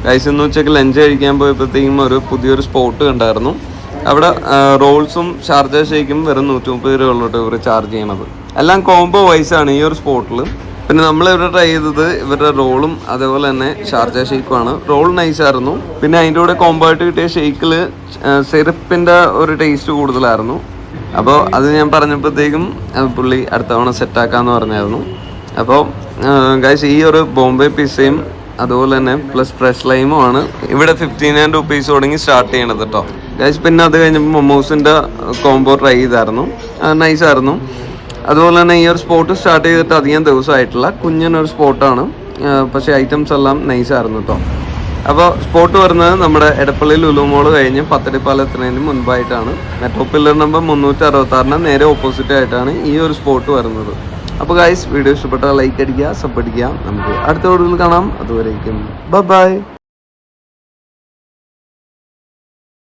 Guys ഇന്ന് ഉച്ചയ്ക്ക് lunch കഴിക്കാൻ പോയപ്പോഴത്തേക്കും ഒരു പുതിയൊരു സ്പോട്ട് കണ്ടായിരുന്നു. അവിടെ റോൾസും ഷാർജ ഷേക്കും വെറും 130 രൂപ ഉള്ളൂ ഇവർ ചാർജ് ചെയ്യണത്. എല്ലാം കോംബോ വൈസാണ് ഈ ഒരു സ്പോട്ടിൽ. പിന്നെ നമ്മൾ ഇവിടെ ട്രൈ ചെയ്തത് ഇവരുടെ റോളും അതേപോലെ തന്നെ ഷാർജ ഷേക്കുമാണ്. റോൾ നൈസായിരുന്നു. പിന്നെ അതിൻ്റെ കൂടെ കോംബോ ആയിട്ട് കിട്ടിയ ഷേക്കിൽ സിറപ്പിൻ്റെ ഒരു ടേസ്റ്റ് കൂടുതലായിരുന്നു. അപ്പോൾ അത് ഞാൻ പറഞ്ഞപ്പോഴത്തേക്കും പുള്ളി അടുത്ത തവണ സെറ്റാക്കാമെന്ന് പറഞ്ഞായിരുന്നു. അപ്പോൾ ഗൈസ് ഈ ഒരു ബോംബെ പിസ്സയും അതുപോലെ തന്നെ പ്ലസ് ഫ്രഷ് ലൈമും ആണ് ഇവിടെ 59 rupees തുടങ്ങി സ്റ്റാർട്ട് ചെയ്യണത് കേട്ടോ ഗൈസ്. പിന്നെ അത് കഴിഞ്ഞപ്പോൾ മൊമോസിൻ്റെ കോംബോ ട്രൈ ചെയ്തായിരുന്നു, നൈസായിരുന്നു. അതുപോലെ തന്നെ ഈ ഒരു സ്പോട്ട് സ്റ്റാർട്ട് ചെയ്തിട്ട് അധികം ദിവസമായിട്ടില്ല, കുഞ്ഞനൊരു സ്പോട്ടാണ്. പക്ഷേ ഐറ്റംസ് എല്ലാം നൈസായിരുന്നു കേട്ടോ. അപ്പോൾ സ്പോട്ട് വരുന്നത് നമ്മുടെ എടപ്പള്ളി ലുലു മോൾ കഴിഞ്ഞ് പത്തടിപ്പാലത്തിന് മുൻപായിട്ടാണ്. മെട്രോ പില്ലർ നമ്പർ 366 നേരെ ഓപ്പോസിറ്റ് ആയിട്ടാണ് ഈ ഒരു സ്പോട്ട് വരുന്നത്. അപ്പോൾ ഗൈസ് വീഡിയോ ഇഷ്ടപ്പെട്ടാൽ ലൈക്ക് അടിക്കുക, സബ് അടിക്കുക. നമുക്ക് അടുത്ത വീഡിയോയിൽ കാണാം. അതുവരേക്കും ബൈ.